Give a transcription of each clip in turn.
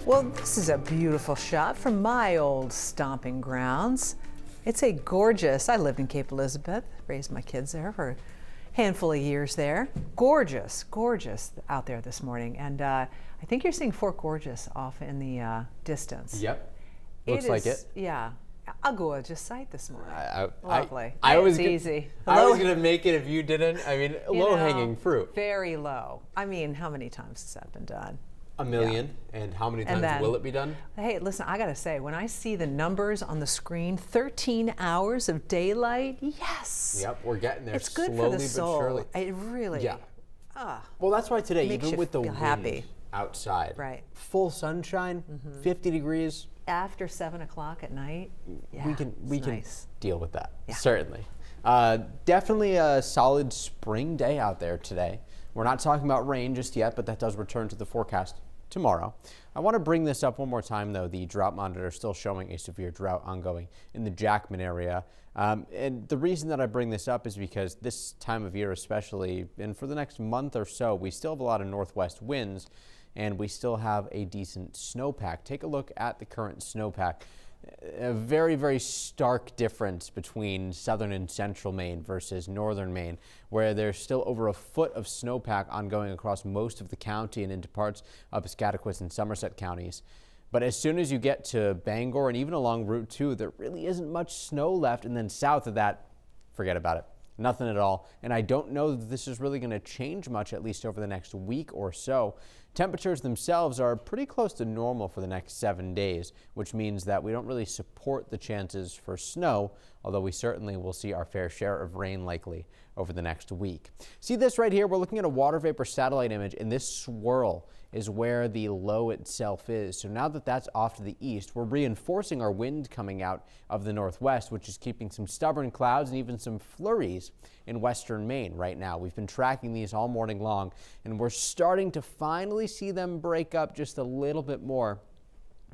Well, this is a beautiful shot from my old stomping grounds. It's a gorgeous, I lived in Cape Elizabeth, raised my kids there for a handful of years there. Gorgeous, gorgeous out there this morning. And I think you're seeing Fort Gorgeous off in the distance. Yep, looks like it. Yeah, a gorgeous sight this morning. Lovely. It's easy. I was going to make it if you didn't. I mean, low-hanging fruit. Very low. I mean, how many times has that been done? A million. Yeah. And how many times will it be done? Hey, listen, I got to say, when I see the numbers on the screen, 13 hours of daylight, yes. Yep, we're getting there. It's good slowly for the soul. But surely. It really. Yeah. Well, that's why today, even with the wind happy outside, right? Full sunshine, 50 degrees. After 7 o'clock at night, yeah, we can nice. Deal with that. Yeah. Certainly. Definitely a solid spring day out there today. We're not talking about rain just yet, but that does return to the forecast tomorrow. I want to bring this up one more time, though. The drought monitor is still showing a severe drought ongoing in the Jackman area. And the reason that I bring this up is because this time of year especially, and for the next month or so, we still have a lot of northwest winds, and we still have a decent snowpack. Take a look at the current snowpack. A very, very stark difference between southern and central Maine versus northern Maine, where there's still over a foot of snowpack ongoing across most of the county and into parts of Piscataquis and Somerset counties. But as soon as you get to Bangor and even along Route 2, there really isn't much snow left. And then south of that, forget about it. Nothing at all. And I don't know that this is really going to change much, at least over the next week or so. Temperatures themselves are pretty close to normal for the next 7 days, which means that we don't really support the chances for snow, although we certainly will see our fair share of rain likely over the next week. See this right here? We're looking at a water vapor satellite image, and this swirl is where the low itself is. So now that that's off to the east, we're reinforcing our wind coming out of the northwest, which is keeping some stubborn clouds and even some flurries in western Maine right now. We've been tracking these all morning long, and we're starting to finally see them break up just a little bit more.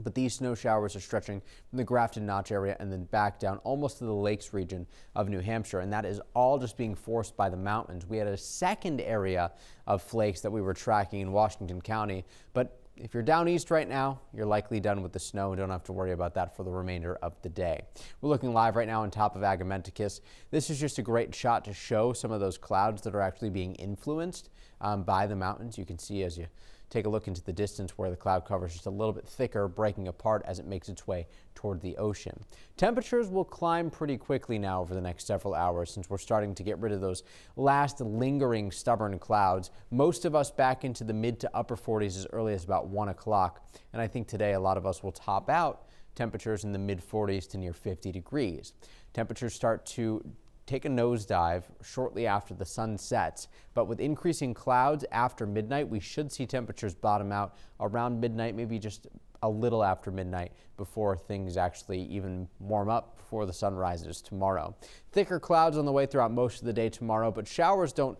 But these snow showers are stretching from the Grafton Notch area and then back down almost to the lakes region of New Hampshire. And that is all just being forced by the mountains. We had a second area of flakes that we were tracking in Washington County. But if you're down east right now, you're likely done with the snow and don't have to worry about that for the remainder of the day. We're looking live right now on top of Agamenticus. This is just a great shot to show some of those clouds that are actually being influenced by the mountains. You can see as you take a look into the distance where the cloud cover is just a little bit thicker, breaking apart as it makes its way toward the ocean. Temperatures will climb pretty quickly now over the next several hours since we're starting to get rid of those last lingering stubborn clouds. Most of us back into the mid to upper 40s as early as about 1 o'clock. And I think today a lot of us will top out temperatures in the mid 40s to near 50 degrees. Temperatures start to take a nosedive shortly after the sun sets, but with increasing clouds after midnight, we should see temperatures bottom out around midnight, maybe just a little after midnight before things actually even warm up before the sun rises tomorrow. Thicker clouds on the way throughout most of the day tomorrow, but showers don't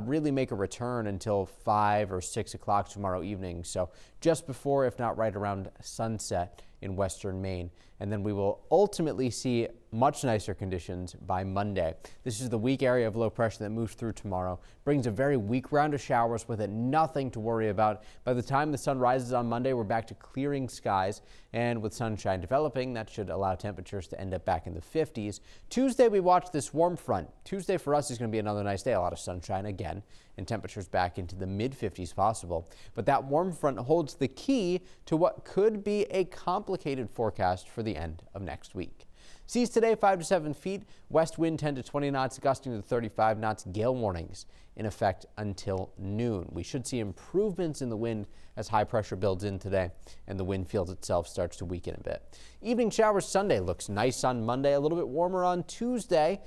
really make a return until 5 or 6 o'clock tomorrow evening. So just before, if not right around sunset in western Maine. And then we will ultimately see much nicer conditions by Monday. This is the weak area of low pressure that moves through tomorrow, brings a very weak round of showers with it, nothing to worry about. By the time the sun rises on Monday, we're back to clearing skies, and with sunshine developing, that should allow temperatures to end up back in the 50s. Tuesday, we watch this warm front. Tuesday for us is going to be another nice day, a lot of sunshine again, and temperatures back into the mid-50s possible. But that warm front holds the key to what could be a complicated forecast for the end of next week. Seas today 5 to 7 feet, west wind 10 to 20 knots, gusting to 35 knots, gale warnings in effect until noon. We should see improvements in the wind as high pressure builds in today and the wind field itself starts to weaken a bit. Evening showers Sunday, looks nice on Monday, a little bit warmer on Tuesday.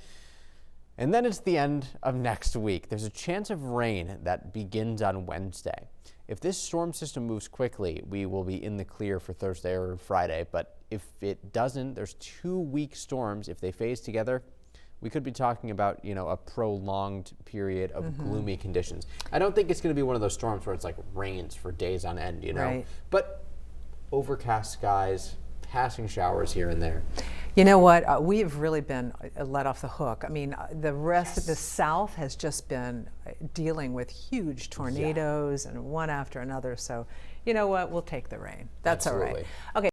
And then it's the end of next week. There's a chance of rain that begins on Wednesday. If this storm system moves quickly, we will be in the clear for Thursday or Friday. But if it doesn't, there's 2 weak storms. If they phase together, we could be talking about, a prolonged period of gloomy conditions. I don't think it's going to be one of those storms where it's like rains for days on end, Right. But overcast skies, passing showers here and there. You know what? We have really been let off the hook. I mean, the rest of the South has just been dealing with huge tornadoes and one after another. So, you know what? We'll take the rain. That's all right. Absolutely. Okay.